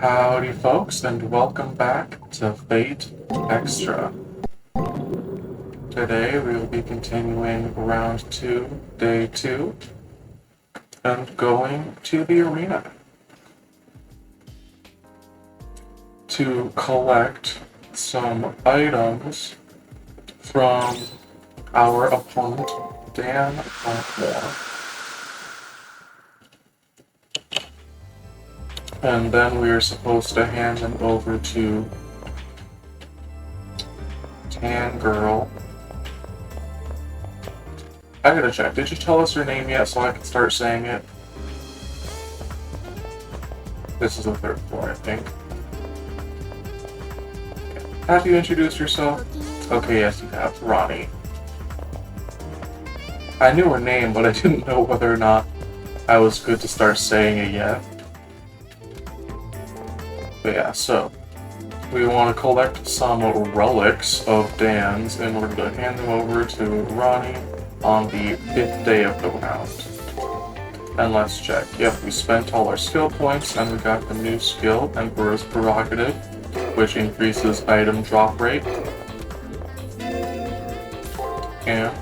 Howdy folks, and welcome back to Fate Extra. Today we will be continuing round 2, day 2, and going to the arena to collect some items from our opponent, Dan Blackmore. And then we are supposed to hand them over to Tan Girl. I gotta check. Did you tell us her name yet so I can start saying it? This is the third floor, I think. Have you introduced yourself? Okay, yes you have. Ronnie. I knew her name, but I didn't know whether or not I was good to start saying it yet. But yeah, so we want to collect some relics of Dan's in order to hand them over to Ronnie on the 5th day of the round. And let's check. Yep, we spent all our skill points and we got the new skill, Emperor's Prerogative, which increases item drop rate. And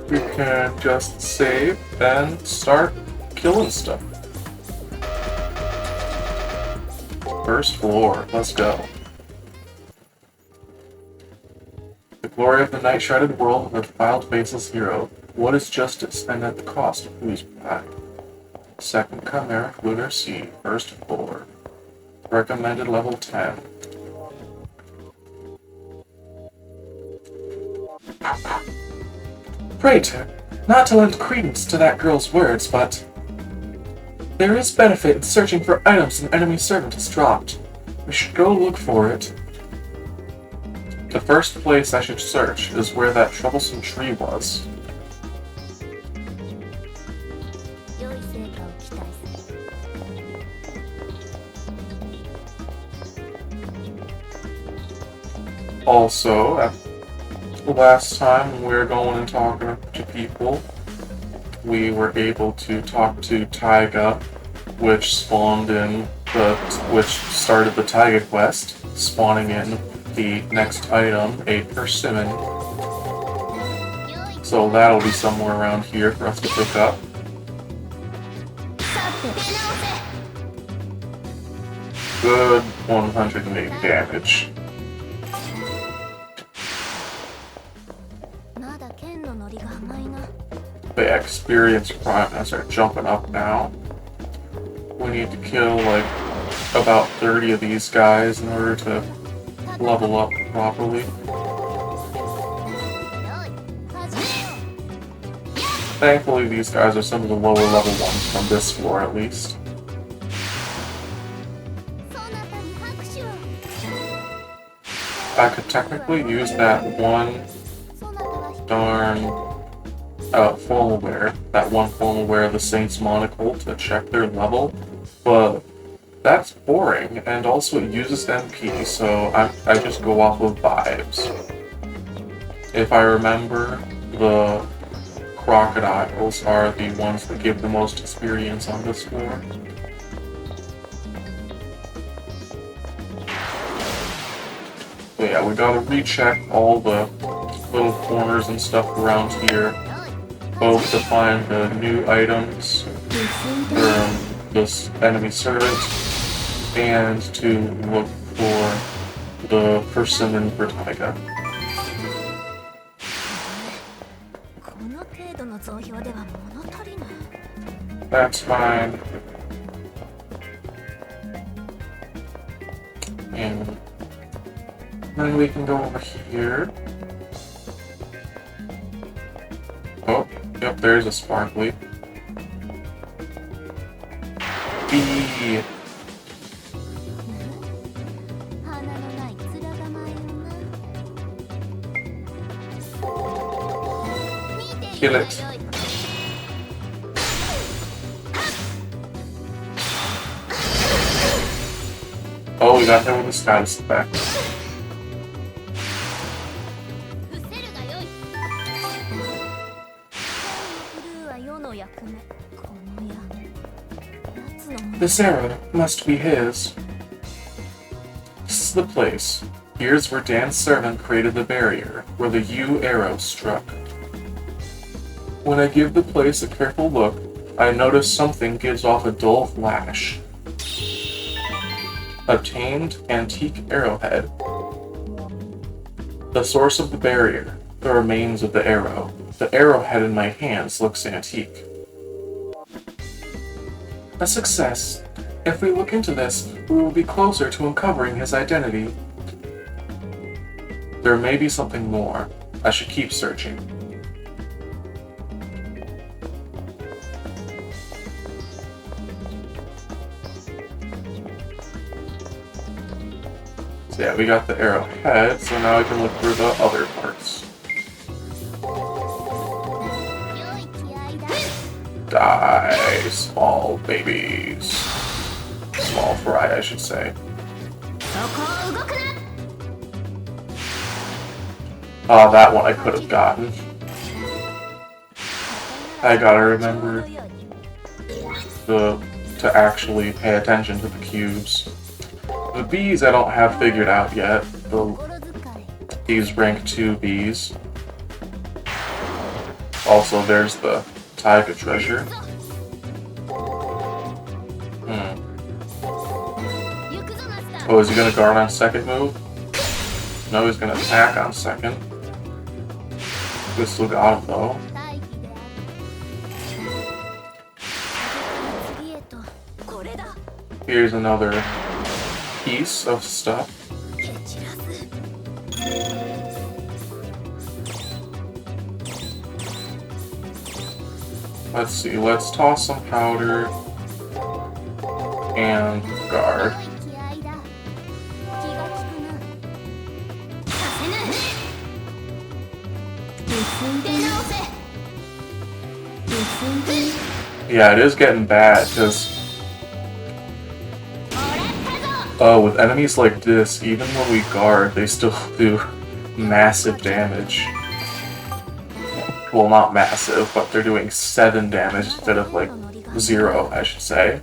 we can just save and start killing stuff. First floor, let's go. The glory of the night-shrouded world of the defiled faceless hero. What is justice, and at the cost of whose pride? Second Chimeric Lunar Sea, first floor. Recommended level 10. Pray, not to lend credence to that girl's words, but there is benefit in searching for items an enemy servant has dropped. We should go look for it. The first place I should search is where that troublesome tree was. Also, at the last time when we were going and talking to people, we were able to talk to Taiga, which started the Taiga quest, spawning in the next item, a persimmon. So that'll be somewhere around here for us to pick up. Good 180 damage. The experience requirements are jumping up now. We need to kill like about 30 of these guys in order to level up properly. Thankfully these guys are some of the lower level ones from this floor at least. I could technically use that one darn formal wear, that one formal wear of the Saint's Monocle to check their level, but that's boring, and also it uses MP, so I just go off of vibes. If I remember, the crocodiles are the ones that give the most experience on this floor. But yeah, we gotta recheck all the little corners and stuff around here, both to find the new items from this enemy servant and to look for the persimmon for Taiga. That's fine. And then we can go over here. Oh, yep, there's a sparkly. B. Kill it. Oh, we got him with the status effect. This arrow must be his. This is the place. Here's where Dan's servant created the barrier, where the U arrow struck. When I give the place a careful look, I notice something gives off a dull flash. Obtained antique arrowhead. The source of the barrier, the remains of the arrow. The arrowhead in my hands looks antique. A success. If we look into this, we will be closer to uncovering his identity. There may be something more. I should keep searching. So yeah, we got the arrowhead, so now I can look for the other parts. Die, small babies. Small fry, I should say. Oh, that one I could have gotten. I gotta remember to actually pay attention to the cubes. The bees I don't have figured out yet. These rank 2 bees. Also, there's the Taiga treasure. Oh, is he gonna guard on second move? No, he's gonna attack on second. We still got him though. Here's another piece of stuff. Let's see, let's toss some powder and guard. Yeah, it is getting bad, because with enemies like this, even when we guard, they still do massive damage. Well, not massive, but they're doing 7 damage instead of, like, 0, I should say.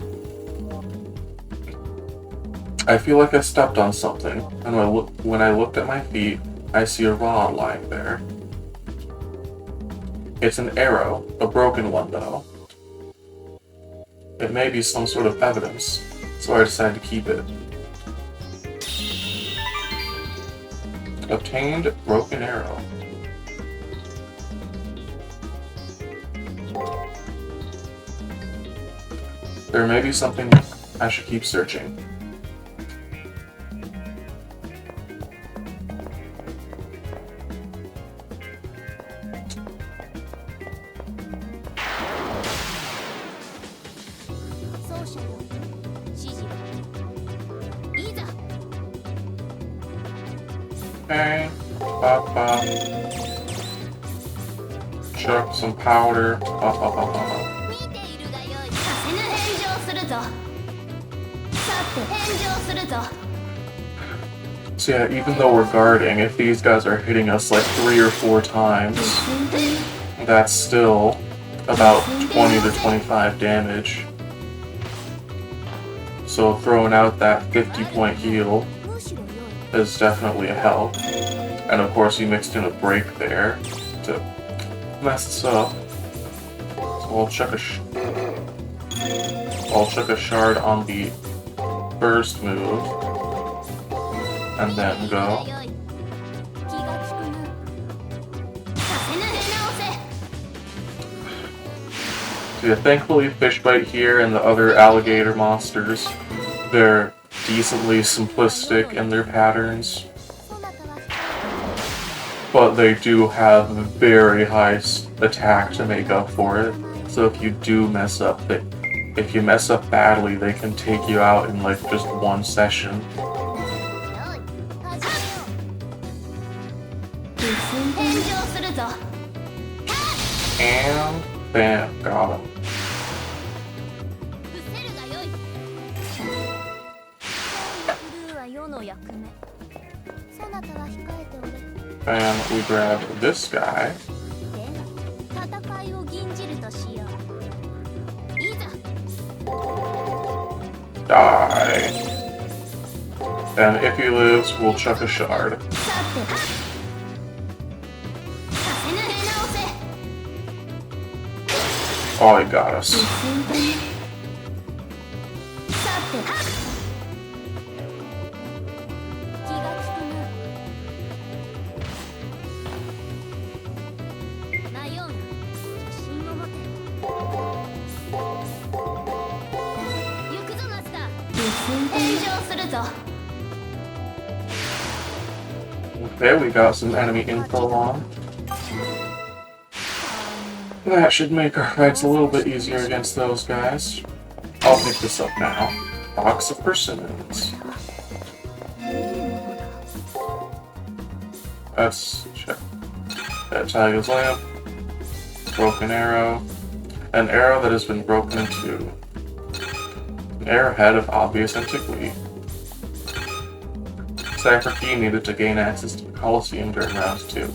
I feel like I stepped on something, and when I looked at my feet, I see a rod lying there. It's an arrow, a broken one though. It may be some sort of evidence, so I decided to keep it. Obtained broken arrow. There may be something I should keep searching. Okay, chuck some powder. So yeah, even though we're guarding, if these guys are hitting us like 3 or 4 times, that's still about 20 to 25 damage. So throwing out that 50-point heal is definitely a help. And of course you mixed in a break there to mess us up. So I'll chuck a shard on the first move, and then go. So yeah, thankfully Fishbite here and the other alligator monsters, they're decently simplistic in their patterns, but they do have very high attack to make up for it. So if you do mess up, if you mess up badly, they can take you out in like just 1 session. And bam, got him. And we grab this guy. Die. And if he lives, we'll chuck a shard. Oh, he got us. Okay, we got some enemy info on. That should make our fights a little bit easier against those guys. I'll pick this up now. Box of persimmons. Let's check. That Tiger's lamp. Broken arrow. An arrow that has been broken in two. An arrowhead of obvious antiquity. Cipher key needed to gain access to the Colosseum during round 2.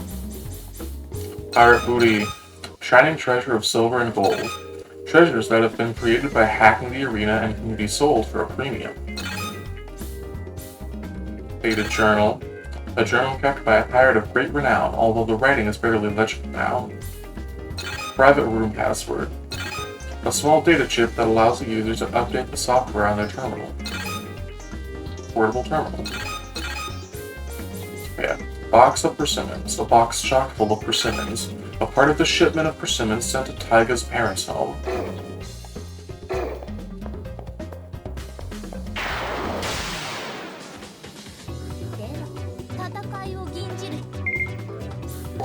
Pirate booty. Shining treasure of silver and gold. Treasures that have been created by hacking the arena and can be sold for a premium. Faded journal. A journal kept by a pirate of great renown, although the writing is barely legible now. Private room password. A small data chip that allows the user to update the software on their terminal. Portable terminal. Yeah. Box of persimmons. A box chock full of persimmons. A part of the shipment of persimmons sent to Taiga's parents' home.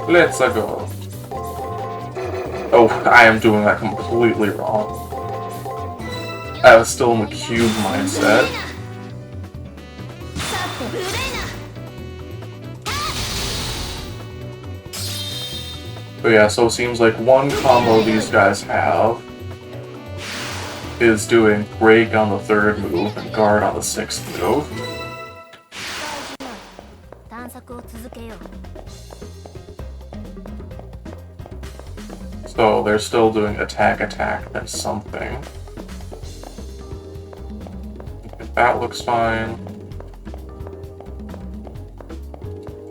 Let's go. Oh, I am doing that completely wrong. I was still in the cube mindset. But yeah, so it seems like one combo these guys have is doing break on the 3rd move and guard on the 6th move. So they're still doing attack, and something. That looks fine.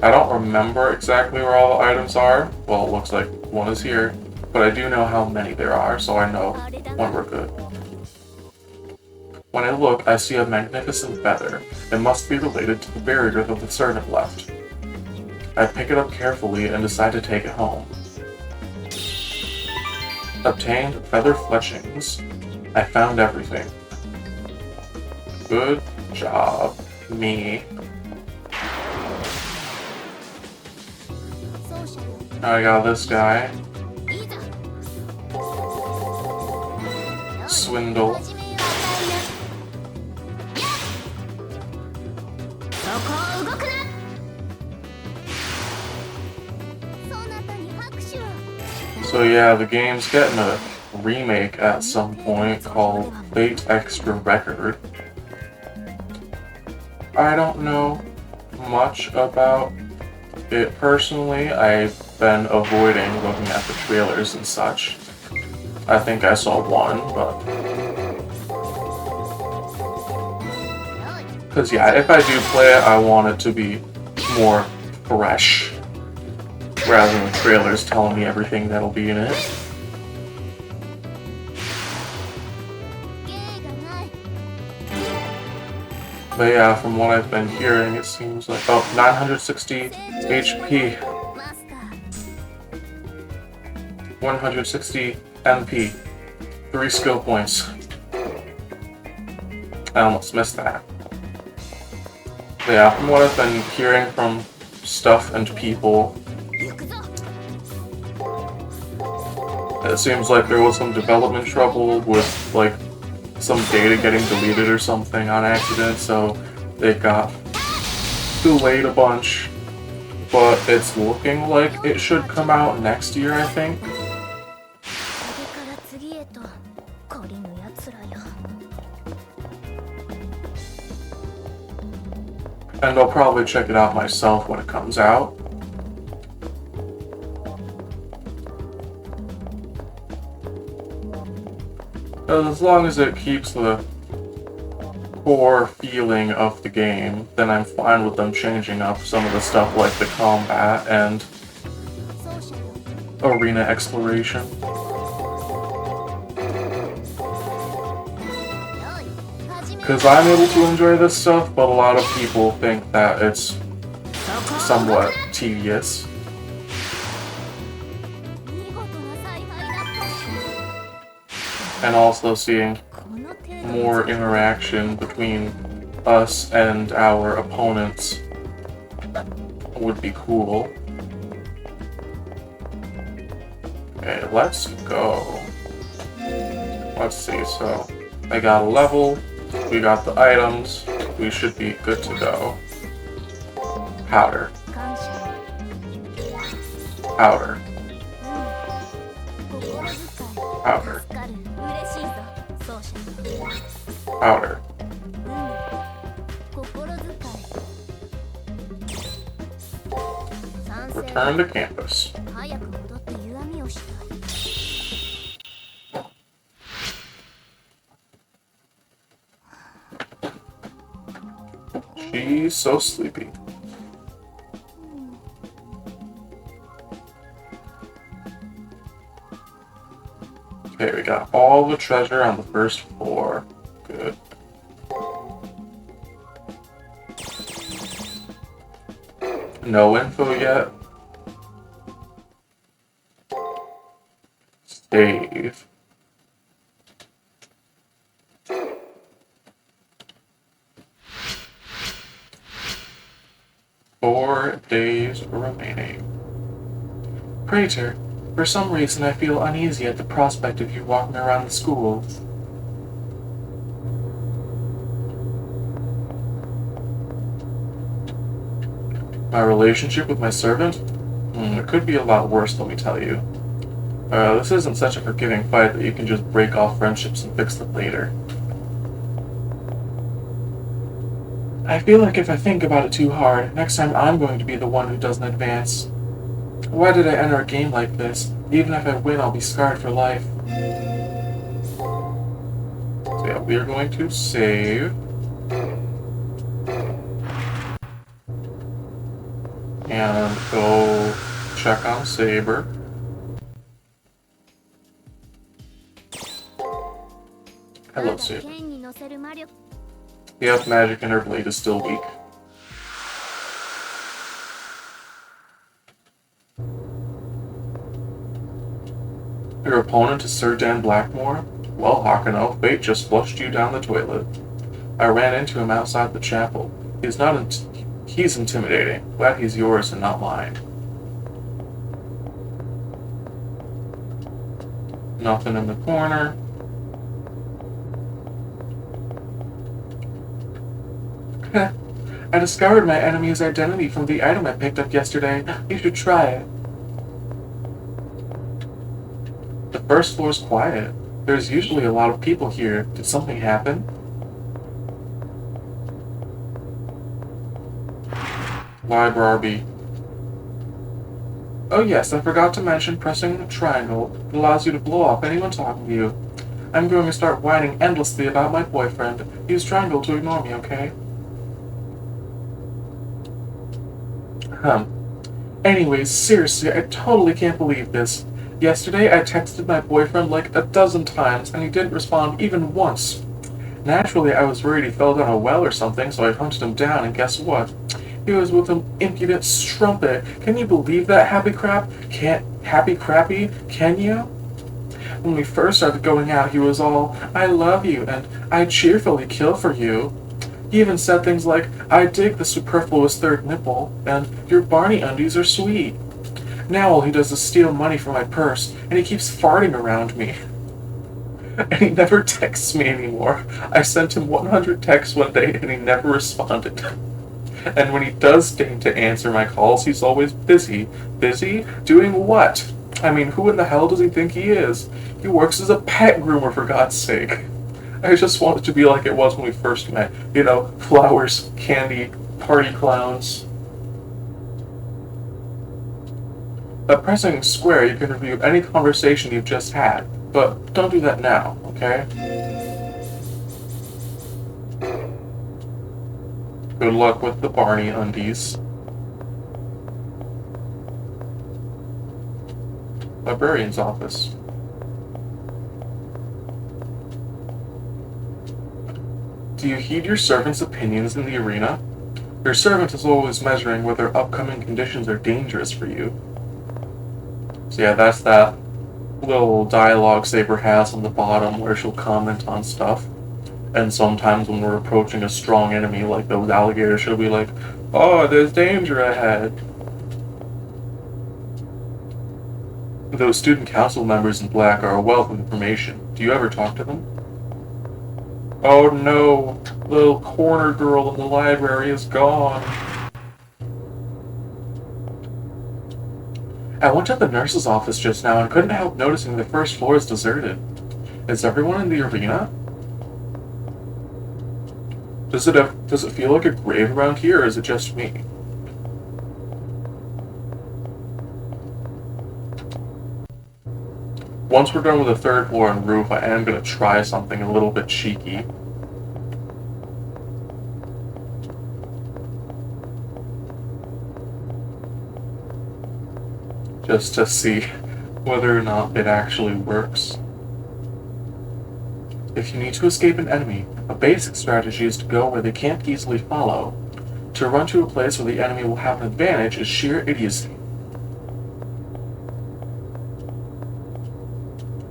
I don't remember exactly where all the items are. Well, it looks like one is here, but I do know how many there are, so I know when we're good. When I look, I see a magnificent feather. It must be related to the barrier that the servant left. I pick it up carefully and decide to take it home. Obtained feather fletchings. I found everything. Good job, me. I got this guy. Swindle. So yeah, the game's getting a remake at some point called Fate Extra Record. I don't know much about it personally. I've been avoiding looking at the trailers and such. I think I saw one, but... Because yeah, if I do play it, I want it to be more fresh, rather than trailers telling me everything that'll be in it. But yeah, from what I've been hearing, it seems like... Oh, 960 HP. 160 MP. 3 skill points. I almost missed that. But yeah, from what I've been hearing from stuff and people, it seems like there was some development trouble with, like, some data getting deleted or something on accident, so it got delayed a bunch. But it's looking like it should come out next year, I think. And I'll probably check it out myself when it comes out. As long as it keeps the core feeling of the game, then I'm fine with them changing up some of the stuff like the combat and arena exploration. Because I'm able to enjoy this stuff, but a lot of people think that it's somewhat tedious. And also seeing more interaction between us and our opponents would be cool. Okay, let's go. Let's see, so I got a level, we got the items, we should be good to go. Powder. Powder. Powder. Powder. Return to campus. She's so sleepy. Okay, we got all the treasure on the first floor. Good. No info yet. Save. Four days remaining. Praetor, for some reason I feel uneasy at the prospect of you walking around the school. My relationship with my servant? It could be a lot worse, let me tell you. This isn't such a forgiving fight that you can just break off friendships and fix them later. I feel like if I think about it too hard, next time I'm going to be the one who doesn't advance. Why did I enter a game like this? Even if I win, I'll be scarred for life. So yeah, we are going to save. And go check on Saber. Hello, Saber. Yep, magic in her blade is still weak. Your opponent is Sir Dan Blackmore? Well, Hakano, fate just flushed you down the toilet. I ran into him outside the chapel. He's intimidating. Glad he's yours and not mine. Nothing in the corner. I discovered my enemy's identity from the item I picked up yesterday. You should try it. The first floor's quiet. There's usually a lot of people here. Did something happen? Library. Oh yes, I forgot to mention pressing triangle. It allows you to blow off anyone talking to you. I'm going to start whining endlessly about my boyfriend. Use triangle to ignore me, okay? Anyways, seriously, I totally can't believe this. Yesterday, I texted my boyfriend like a dozen times, and he didn't respond even once. Naturally, I was worried he fell down a well or something, so I hunted him down, and guess what? He was with an impudent strumpet. Can you believe that, happy crappy? Can you? When we first started going out, he was all, I love you, and I'd cheerfully kill for you. He even said things like, I dig the superfluous third nipple, and your Barney undies are sweet. Now all he does is steal money from my purse, and he keeps farting around me. And he never texts me anymore. I sent him 100 texts one day, and he never responded. And when he does deign to answer my calls, he's always busy. Busy? Doing what? I mean, who in the hell does he think he is? He works as a pet groomer, for God's sake. I just want it to be like it was when we first met. You know, flowers, candy, party clowns. By pressing square, you can review any conversation you've just had. But don't do that now, okay? Good luck with the Barney undies. Librarian's office. Do you heed your servant's opinions in the arena? Your servant is always measuring whether upcoming conditions are dangerous for you. So yeah, that's that little dialogue Saber has on the bottom where she'll comment on stuff. And sometimes when we're approaching a strong enemy like those alligators, she'll be like, "Oh, there's danger ahead." Those student council members in black are a wealth of information. Do you ever talk to them? Oh no, the little corner girl in the library is gone. I went to the nurse's office just now and couldn't help noticing the first floor is deserted. Is everyone in the arena? Does it feel like a grave around here, or is it just me? Once we're done with the third floor and roof, I am going to try something a little bit cheeky. Just to see whether or not it actually works. If you need to escape an enemy, a basic strategy is to go where they can't easily follow. To run to a place where the enemy will have an advantage is sheer idiocy.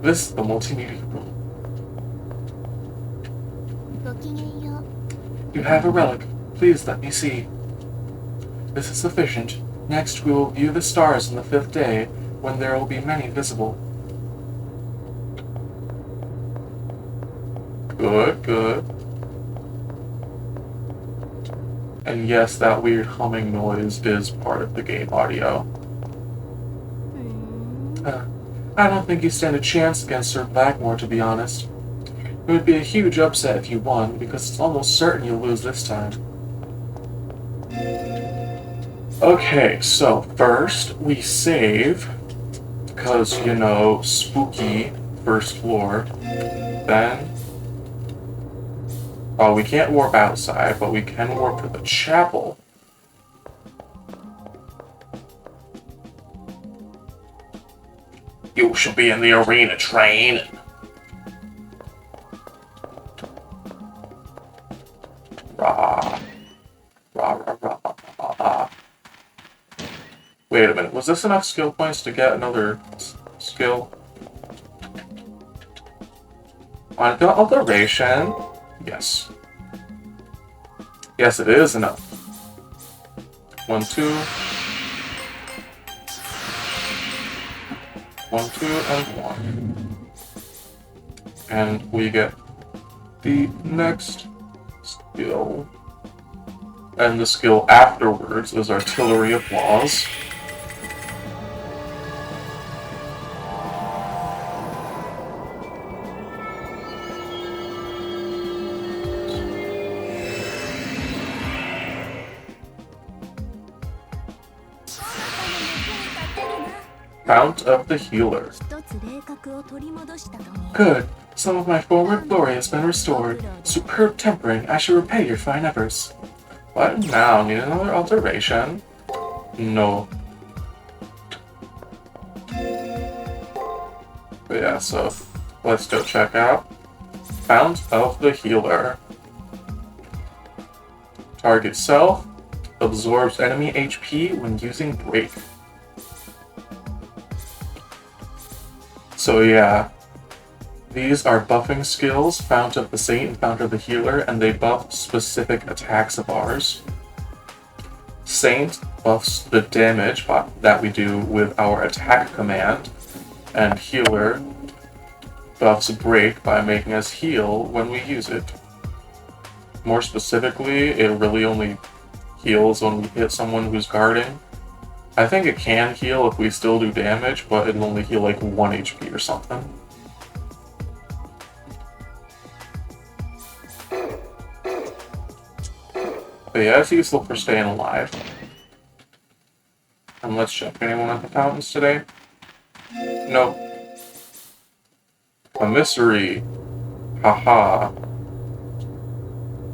This is the multimedia room. You have a relic. Please let me see. This is sufficient. Next, we will view the stars on the 5th day, when there will be many visible. Good, good. And yes, that weird humming noise is part of the game audio. I don't think you stand a chance against Sir Blackmore, to be honest. It would be a huge upset if you won, because it's almost certain you'll lose this time. Okay, so first we save, because, you know, spooky first floor. Then, oh, we can't warp outside, but we can warp to the chapel. You shall be in the arena training. Rah. Rah, rah, rah, rah, rah, rah. Wait a minute, was this enough skill points to get another skill? On the alteration? Yes. Yes, it is enough. 1, 2. 1, 2, and 1. And we get the next skill. And the skill afterwards is Artillery Applause. Fount of the Healer. Good. Some of my former glory has been restored. Superb tempering. I shall repay your fine efforts. What? Now, need another alteration? No. But yeah, so let's go check out Fount of the Healer. Target self absorbs enemy HP when using Break. So yeah, these are buffing skills, Fount of the Saint and Fount of the Healer, and they buff specific attacks of ours. Saint buffs the damage that we do with our attack command, and Healer buffs Break by making us heal when we use it. More specifically, it really only heals when we hit someone who's guarding. I think it can heal if we still do damage, but it'll only heal like 1 HP or something. But yeah, it's useful for staying alive. And let's check. Anyone at the fountains today? Nope. A mystery. Haha.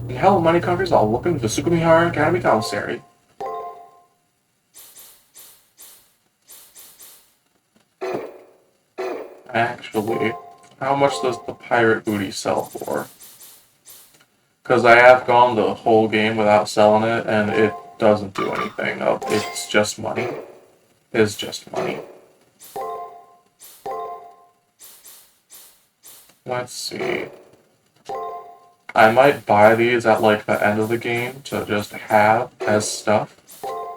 In Hell, Money Conquers All, welcome to the Sukumihara Academy Commissary. Actually, how much does the pirate booty sell for? Because I have gone the whole game without selling it, and it doesn't do anything. It's just money. It's just money. Let's see. I might buy these at like the end of the game to just have as stuff.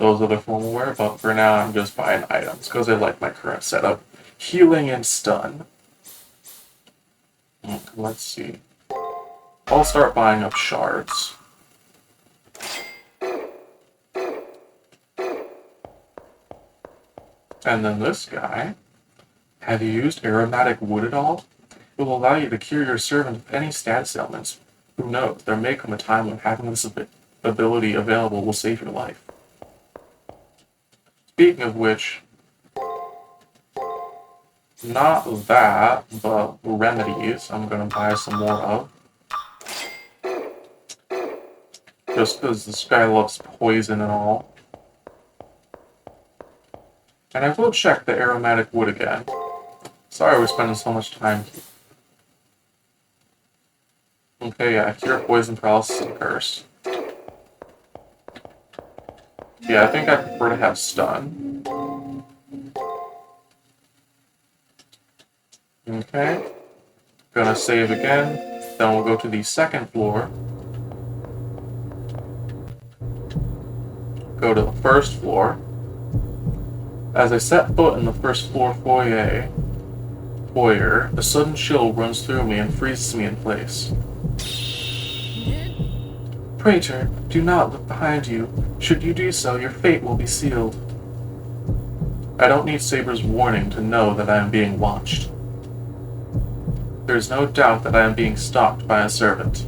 Those are the formalware, but for now I'm just buying items because I like my current setup. Healing and stun. Let's see. I'll start buying up shards. And then this guy. Have you used aromatic wood at all? It will allow you to cure your servant of any status ailments. Who knows, there may come a time when having this ability available will save your life. Speaking of which, not that, but remedies I'm going to buy some more of. Just because this guy loves poison and all. And I will check the aromatic wood again. Sorry we're spending so much time here. Okay, yeah, cure poison, paralysis, and curse. Yeah, I think I prefer to have stun. Okay. Gonna save again. Then we'll go to the second floor. Go to the first floor. As I set foot in the first floor foyer, a sudden chill runs through me and freezes me in place. Praetor, do not look behind you. Should you do so, your fate will be sealed. I don't need Saber's warning to know that I am being watched. There is no doubt that I am being stalked by a servant.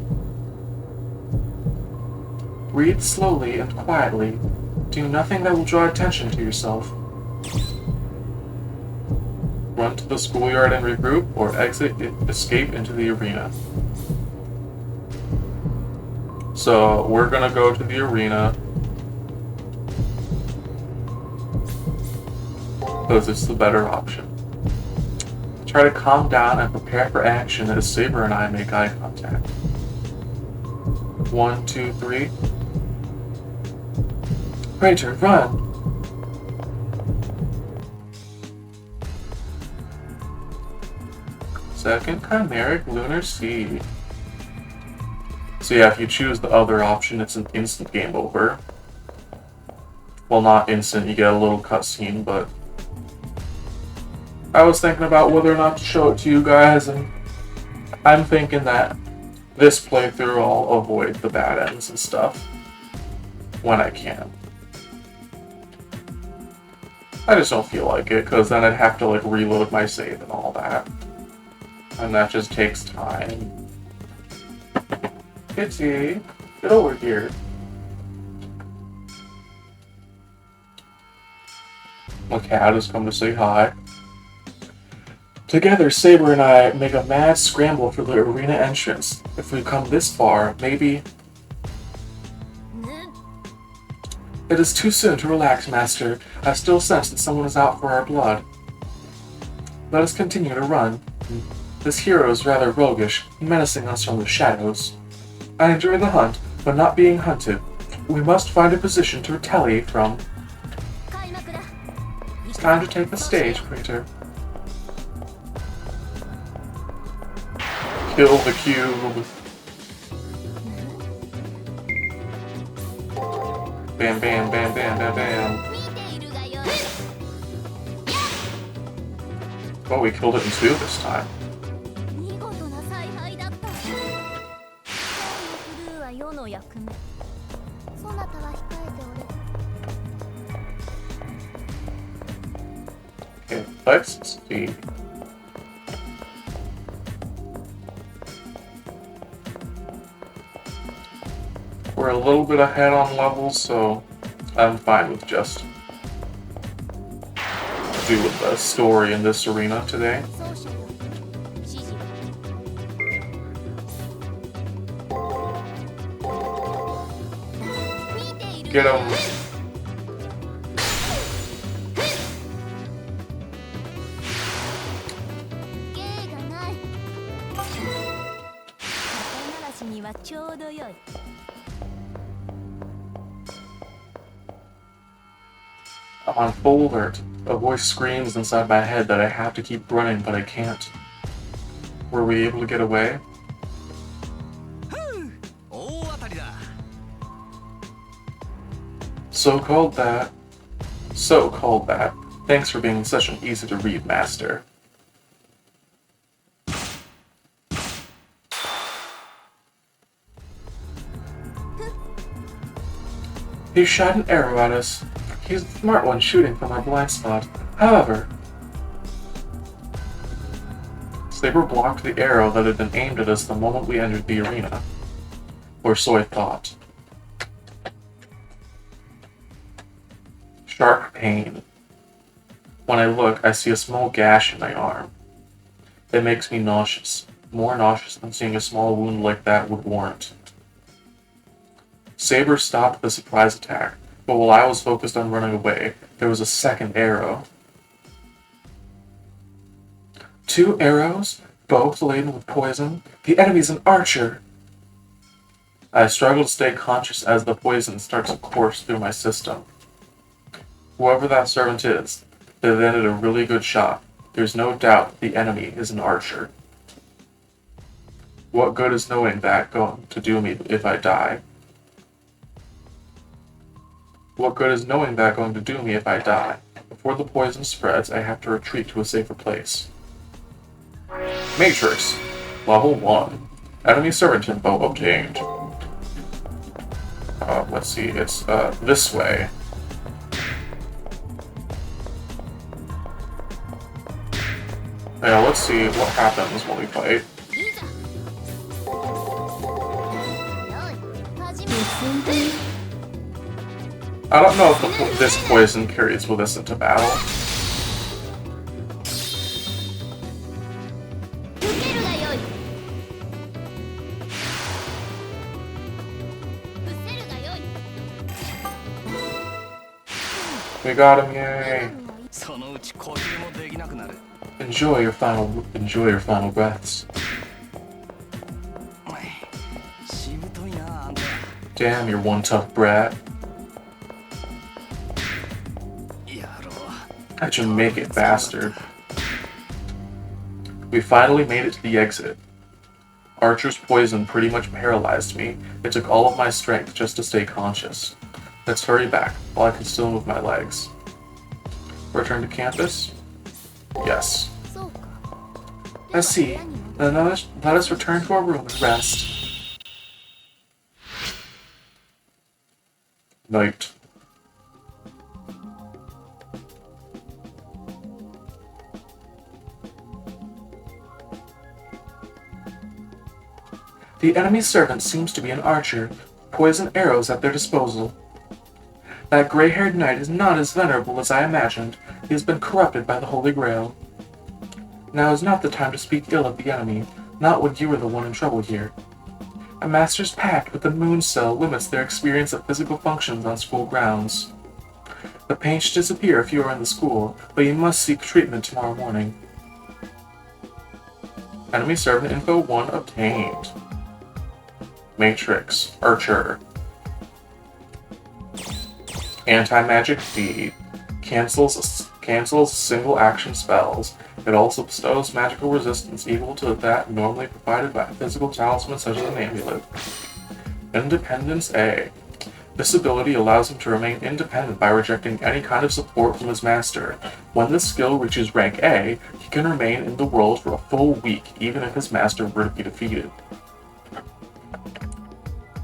Breathe slowly and quietly. Do nothing that will draw attention to yourself. Run to the schoolyard and regroup, or escape into the arena. So, we're gonna go to the arena. Because it's the better option. Try to calm down and prepare for action as Saber and I make eye contact. 1, 2, 3. Praetor, run! Second chimeric lunar seed. So yeah, if you choose the other option, it's an instant game over. Well, not instant, you get a little cutscene, but I was thinking about whether or not to show it to you guys, and I'm thinking that this playthrough I'll avoid the bad ends and stuff when I can. I just don't feel like it, because then I'd have to like reload my save and all that. And that just takes time. Kitty, get over here. My cat has come to say hi. Together, Saber and I make a mad scramble for the arena entrance. If we've come this far, maybe... It is too soon to relax, Master. I still sense that someone is out for our blood. Let us continue to run. This hero is rather roguish, menacing us from the shadows. I enjoy the hunt, but not being hunted. We must find a position to retaliate from. It's time to take the stage, Praetor. Kill the cube. Bam, bam, bam, bam, bam, bam. Oh, we killed it in 2 this time. Okay, let's see. We're a little bit ahead on levels, so I'm fine with just doing the story in this arena today. Get him. I'm on full alert. A voice screams inside my head that I have to keep running, but I can't. Were we able to get away? So-called that. So-called that. Thanks for being such an easy-to-read master. He shot an arrow at us. He's the smart one shooting from our blind spot. However, Saber blocked the arrow that had been aimed at us the moment we entered the arena. Or so I thought. Sharp pain. When I look, I see a small gash in my arm. It makes me nauseous. More nauseous than seeing a small wound like that would warrant. Saber stopped the surprise attack, but while I was focused on running away, there was a second arrow. 2 arrows, both laden with poison. The enemy's an archer! I struggle to stay conscious as the poison starts to course through my system. Whoever that servant is, they landed a really good shot. There's no doubt the enemy is an archer. What good is knowing that going to do me if I die? What good is knowing that going to do me if I die? Before the poison spreads, I have to retreat to a safer place. Matrix. Level 1. Enemy servant info obtained. Let's see, it's this way. Yeah, let's see what happens when we fight. I don't know if this poison carries with us into battle. We got him, yay! Enjoy your final breaths. Damn, you're one tough brat. How'd you make it, bastard? We finally made it to the exit. Archer's poison pretty much paralyzed me. It took all of my strength just to stay conscious. Let's hurry back, while I can still move my legs. Return to campus? Yes. I see. Then let us return to our room and rest. Night. The enemy's servant seems to be an archer, poison arrows at their disposal. That gray-haired knight is not as venerable as I imagined. He has been corrupted by the Holy Grail. Now is not the time to speak ill of the enemy, not when you are the one in trouble here. A master's pact with the moon cell limits their experience of physical functions on school grounds. The pain should disappear if you are in the school, but you must seek treatment tomorrow morning. Enemy servant info 1 obtained. Matrix. Archer. Anti-magic feed. Cancels single action spells. It also bestows magical resistance equal to that normally provided by a physical talisman such as an amulet. Independence A. This ability allows him to remain independent by rejecting any kind of support from his master. When this skill reaches rank A, he can remain in the world for a full week, even if his master were to be defeated.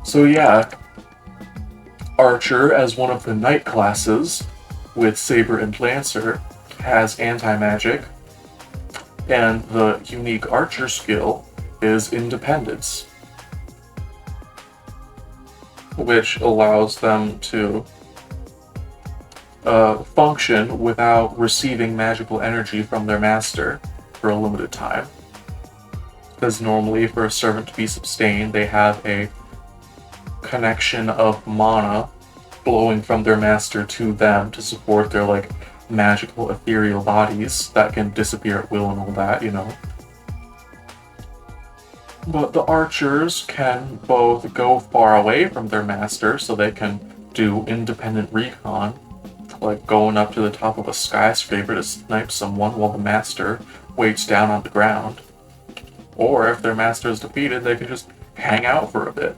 So yeah, Archer, as one of the knight classes, with Saber and Lancer, has anti-magic, and the unique Archer skill is Independence, which allows them to function without receiving magical energy from their master for a limited time. Because normally for a servant to be sustained, they have a connection of mana glowing from their master to them to support their, like, magical ethereal bodies that can disappear at will and all that, you know. But the archers can both go far away from their master so they can do independent recon, like going up to the top of a skyscraper to snipe someone while the master waits down on the ground. Or if their master is defeated, they can just hang out for a bit.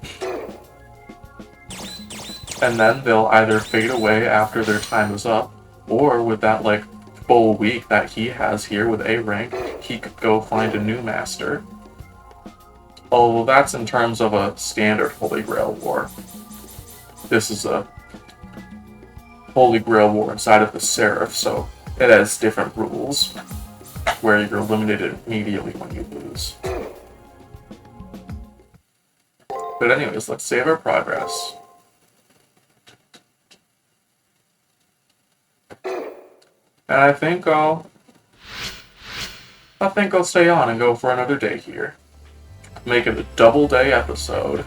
And then they'll either fade away after their time is up, or with that, like, full week that he has here with A rank, he could go find a new master. Although that's in terms of a standard Holy Grail war. This is a Holy Grail war inside of the Seraph, so it has different rules, where you're eliminated immediately when you lose. But anyways, let's save our progress. And I think I'll stay on and go for another day here. Make it a double day episode.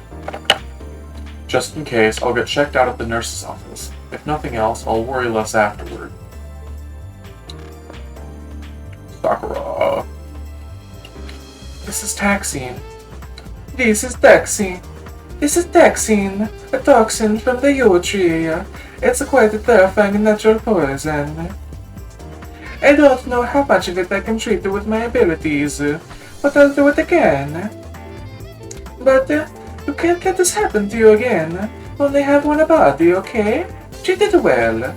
Just in case, I'll get checked out at the nurse's office. If nothing else, I'll worry less afterward. Sakura. This is Taxine. This is Taxine. This is Taxine, a toxin from the yew tree. It's quite a terrifying natural poison. I don't know how much of it I can treat with my abilities, but I'll do it again. But you can't let this happen to you again. Only have one body, okay? Treat it well.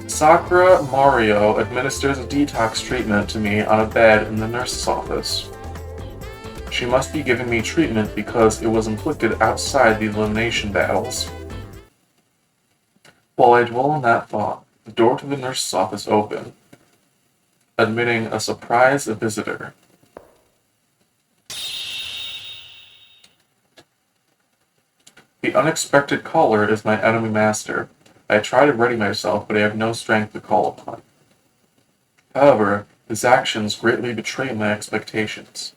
Sakura Mario administers a detox treatment to me on a bed in the nurse's office. She must be giving me treatment because it was inflicted outside the elimination battles. While I dwell on that thought, the door to the nurse's office opened, admitting a surprise visitor. The unexpected caller is my enemy master. I try to ready myself, but I have no strength to call upon. However, his actions greatly betray my expectations.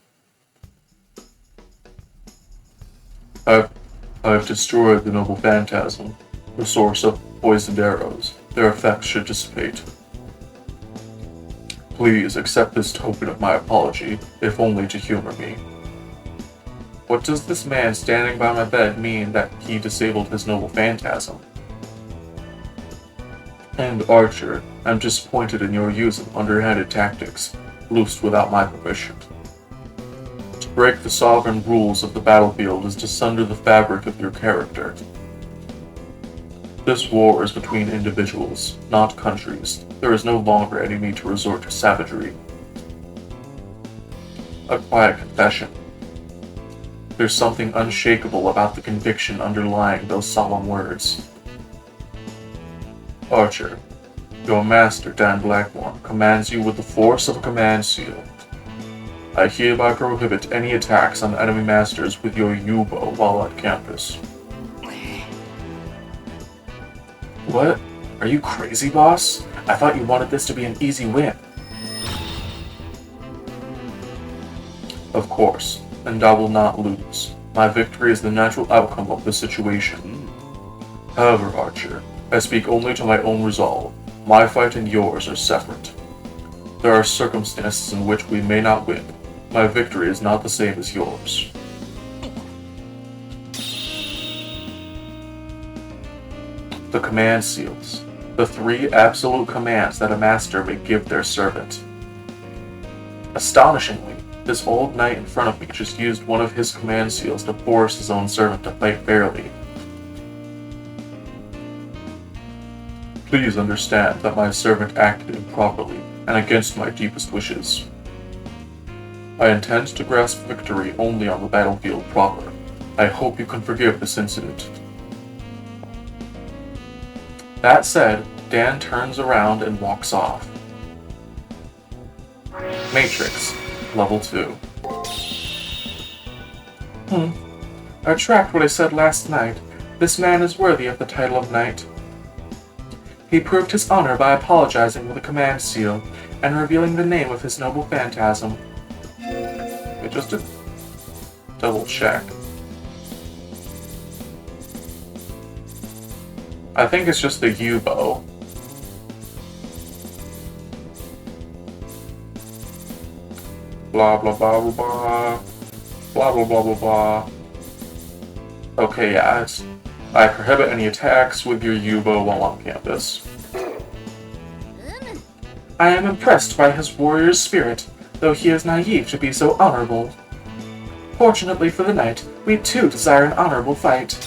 I've destroyed the noble phantasm, the source of poisoned arrows. Their effects should dissipate. Please accept this token of my apology, if only to humor me. What does this man standing by my bed mean that he disabled his noble phantasm? And Archer, I'm disappointed in your use of underhanded tactics, loosed without my permission. To break the sovereign rules of the battlefield is to sunder the fabric of your character. This war is between individuals, not countries. There is no longer any need to resort to savagery. A quiet confession. There's something unshakable about the conviction underlying those solemn words. Archer, your master, Dan Blackmore, commands you with the force of a command seal. I hereby prohibit any attacks on enemy masters with your U-bow while at campus. What? Are you crazy, boss? I thought you wanted this to be an easy win. Of course, and I will not lose. My victory is the natural outcome of the situation. However, Archer, I speak only to my own resolve. My fight and yours are separate. There are circumstances in which we may not win. My victory is not the same as yours. The command seals. The 3 absolute commands that a master may give their servant. Astonishingly, this old knight in front of me just used one of his command seals to force his own servant to fight fairly. Please understand that my servant acted improperly and against my deepest wishes. I intend to grasp victory only on the battlefield proper. I hope you can forgive this incident. That said, Dan turns around and walks off. Matrix, Level 2. I retract what I said last night. This man is worthy of the title of knight. He proved his honor by apologizing with a command seal and revealing the name of his noble phantasm. Wait, just to double check. I think it's just the U-bow. Blah blah blah blah blah. Blah blah blah blah blah. Okay, yeah, I prohibit any attacks with your U-bow while on campus. I am impressed by his warrior's spirit, though he is naive to be so honorable. Fortunately for the knight, we too desire an honorable fight.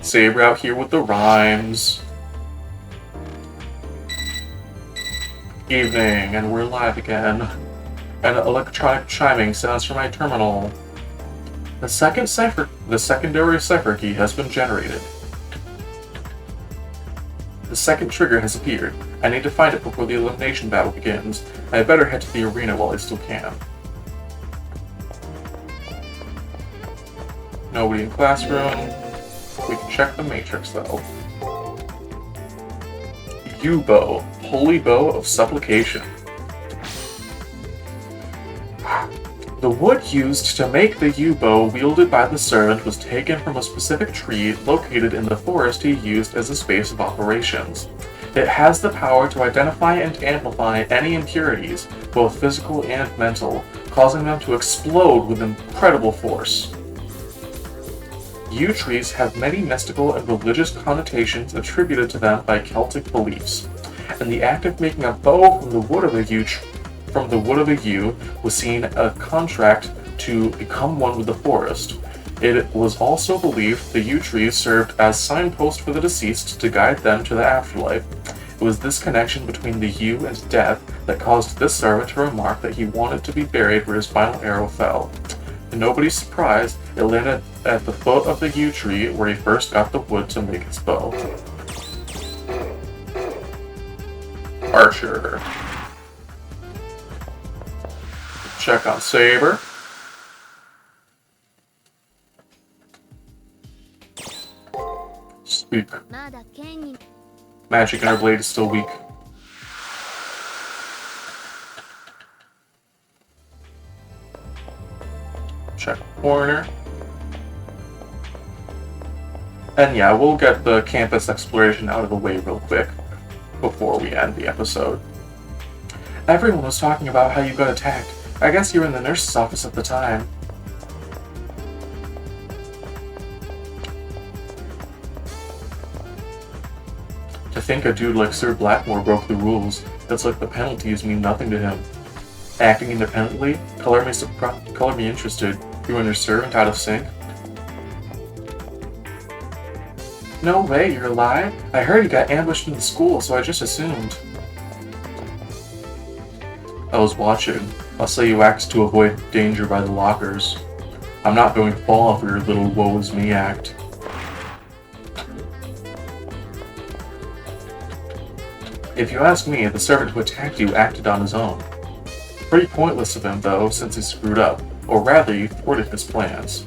Saber out here with the rhymes. Evening, and we're live again. An electronic chiming sounds from my terminal. The secondary cipher key has been generated. The second trigger has appeared. I need to find it before the elimination battle begins. I had better head to the arena while I still can. Nobody in classroom. We can check the matrix though. U-bow, holy bow of supplication. The wood used to make the U-bow wielded by the servant was taken from a specific tree located in the forest he used as a space of operations. It has the power to identify and amplify any impurities, both physical and mental, causing them to explode with incredible force. Yew trees have many mystical and religious connotations attributed to them by Celtic beliefs, and the act of making a bow from the wood of a yew was seen a contract to become one with the forest. It was also believed the yew trees served as signposts for the deceased to guide them to the afterlife. It was this connection between the yew and death that caused this servant to remark that he wanted to be buried where his final arrow fell. To nobody's surprise, it landed at the foot of the yew tree where he first got the wood to make his bow. Archer. Check on Saber. Weak. Magic in her blade is still weak. Check corner. And yeah, we'll get the campus exploration out of the way real quick before we end the episode. Everyone was talking about how you got attacked. I guess you were in the nurse's office at the time. To think a dude like Sir Blackmore broke the rules, that's like the penalties mean nothing to him. Acting independently? Color me interested. You and your servant out of sync? No way, you're alive? I heard you got ambushed in the school, so I just assumed. I was watching. I'll say you act to avoid danger by the lockers. I'm not going to fall for your little woe is me act. If you ask me, the servant who attacked you acted on his own. Pretty pointless of him, though, since he screwed up. Or rather, you thwarted his plans.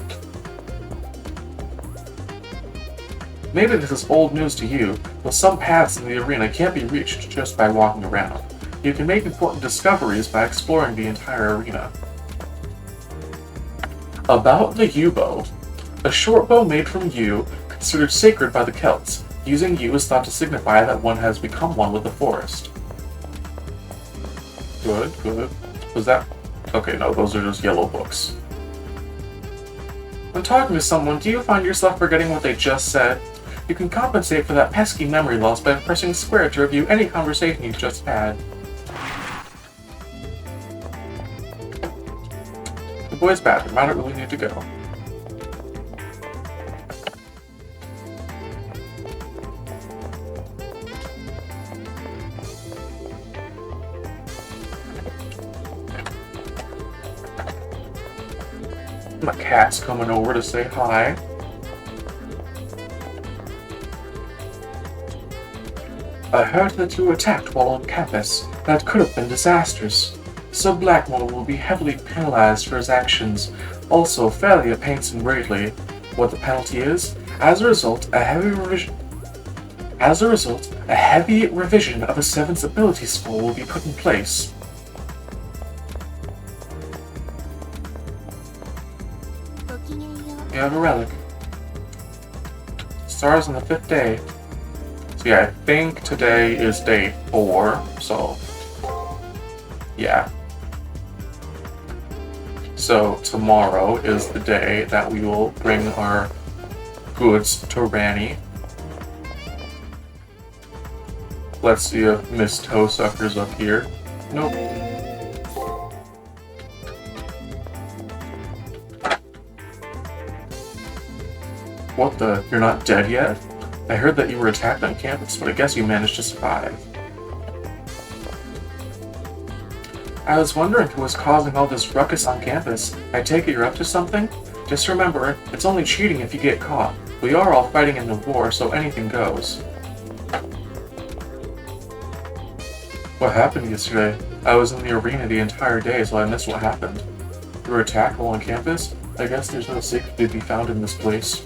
Maybe this is old news to you, but some paths in the arena can't be reached just by walking around. You can make important discoveries by exploring the entire arena. About the yew bow. A short bow made from yew, considered sacred by the Celts. Using yew is thought to signify that one has become one with the forest. Good, good. Was that... Okay, no, those are just yellow books. When talking to someone, do you find yourself forgetting what they just said? You can compensate for that pesky memory loss by pressing square to review any conversation you've just had. The boys' bathroom, I don't really need to go. My cat's coming over to say hi. I heard that you were attacked while on campus. That could have been disastrous. Sir Blackmore will be heavily penalized for his actions. Also, failure pains him greatly. What the penalty is? As a result, a heavy revision of a servant's ability score will be put in place. You have a relic. stars on the 5th day. So yeah, I think today is day 4, so yeah. So tomorrow is the day that we will bring our goods to Ranny. Let's see if Miss Toesucker's up here. Nope. What the? You're not dead yet? I heard that you were attacked on campus, but I guess you managed to survive. I was wondering who was causing all this ruckus on campus. I take it you're up to something? Just remember, it's only cheating if you get caught. We are all fighting in the war, so anything goes. What happened yesterday? I was in the arena the entire day, so I missed what happened. You were attacked while on campus? I guess there's no safety to be found in this place.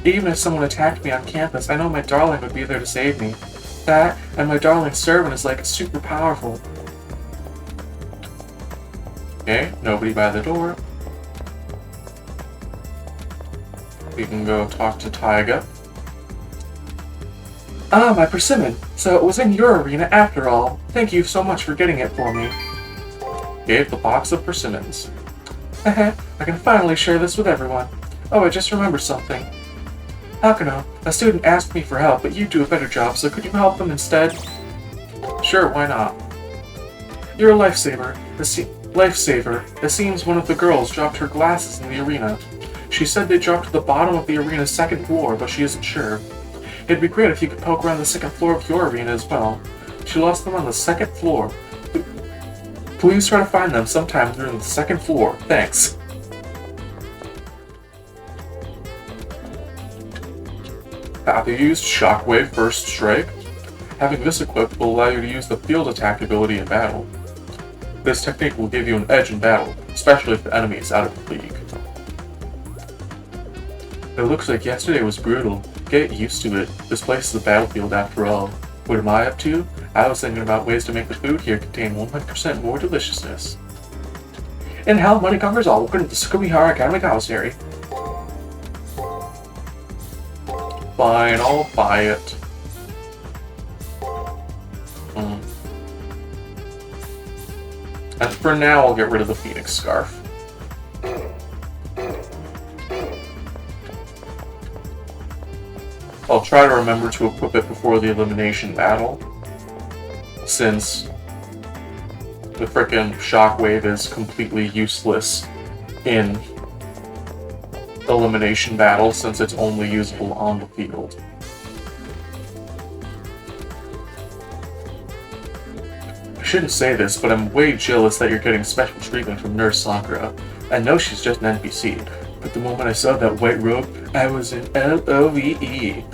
Even if someone attacked me on campus, I know my darling would be there to save me. That, and my darling servant is like super powerful. Okay, nobody by the door. We can go talk to Taiga. Ah, my persimmon! So it was in your arena after all. Thank you so much for getting it for me. Gave the box of persimmons. Heh, I can finally share this with everyone. Oh, I just remembered something. Akano, a student asked me for help, but you do a better job, so could you help them instead? Sure, why not? You're a lifesaver. It seems one of the girls dropped her glasses in the arena. She said they dropped to the bottom of the arena's 2nd floor, but she isn't sure. It'd be great if you could poke around the 2nd floor of your arena as well. She lost them on the 2nd floor. Please try to find them sometime during the 2nd floor. Thanks. Have you used Shockwave First Strike? Having this equipped will allow you to use the field attack ability in battle. This technique will give you an edge in battle, especially if the enemy is out of the league. It looks like yesterday was brutal. Get used to it. This place is a battlefield after all. What am I up to? I was thinking about ways to make the food here contain 100% more deliciousness. And how money covers all, welcome to the Sukimihara Academy Commissary. Fine, I'll buy it. And for now, I'll get rid of the Phoenix Scarf. I'll try to remember to equip it before the elimination battle, since the frickin' Shockwave is completely useless in elimination battle since it's only usable on the field. I shouldn't say this, but I'm way jealous that you're getting special treatment from Nurse Sakura. I know she's just an NPC, but the moment I saw that white robe, I was in LOVE.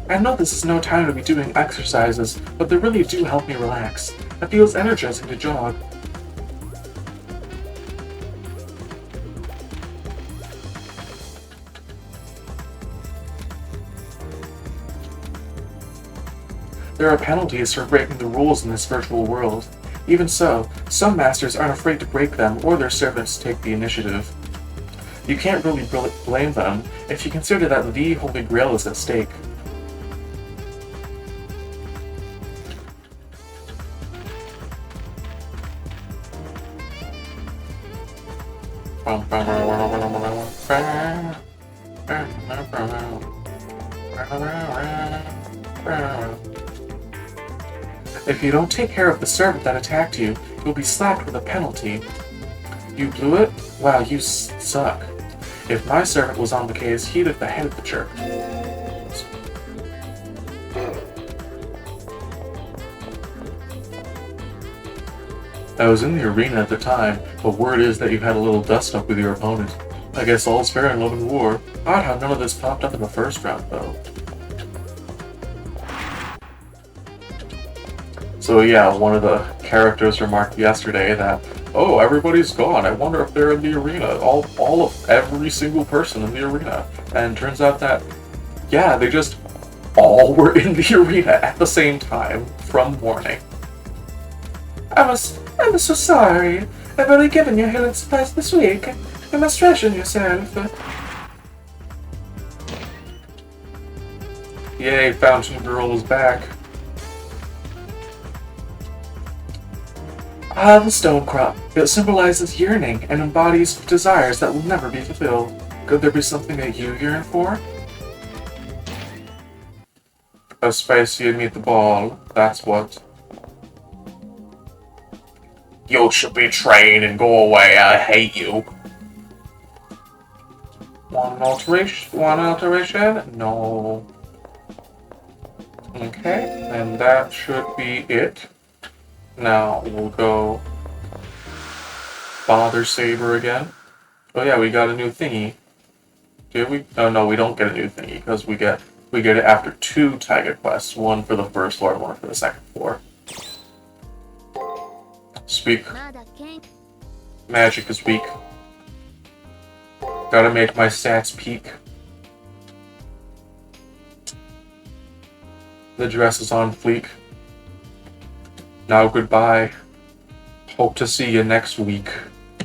I know this is no time to be doing exercises, but they really do help me relax. It feels energizing to jog. There are penalties for breaking the rules in this virtual world. Even so, some masters aren't afraid to break them or their servants take the initiative. You can't really blame them if you consider that the Holy Grail is at stake. If you don't take care of the servant that attacked you, you'll be slapped with a penalty. You blew it? Wow, you suck. If my servant was on the case, he'd have beheaded the jerk. I was in the arena at the time, but word is that you had a little dust-up with your opponent. I guess all's fair in love and war. Odd how none of this popped up in the first round, though. So yeah, one of the characters remarked yesterday that, oh, everybody's gone. I wonder if they're in the arena. All of every single person in the arena. And turns out that, yeah, they just all were in the arena at the same time from morning. I'm so sorry. I've only given you healing supplies this week. You must freshen yourself. Yay, Fountain Girl is back. Ah, the stone crop. It symbolizes yearning and embodies desires that will never be fulfilled. Could there be something that you yearn for? A spicy meatball, that's what. You should be trained and go away, I hate you. One alteration? No. Okay, and that should be it. Now we'll go Father Saber again. Oh yeah, we got a new thingy. Did we? Oh no, we don't get a new thingy because we get it after 2 Tiger quests, one for the first floor, one for the second floor. Speak. Magic is weak. Gotta make my stats peak. The dress is on fleek. Now goodbye. Hope to see you next week.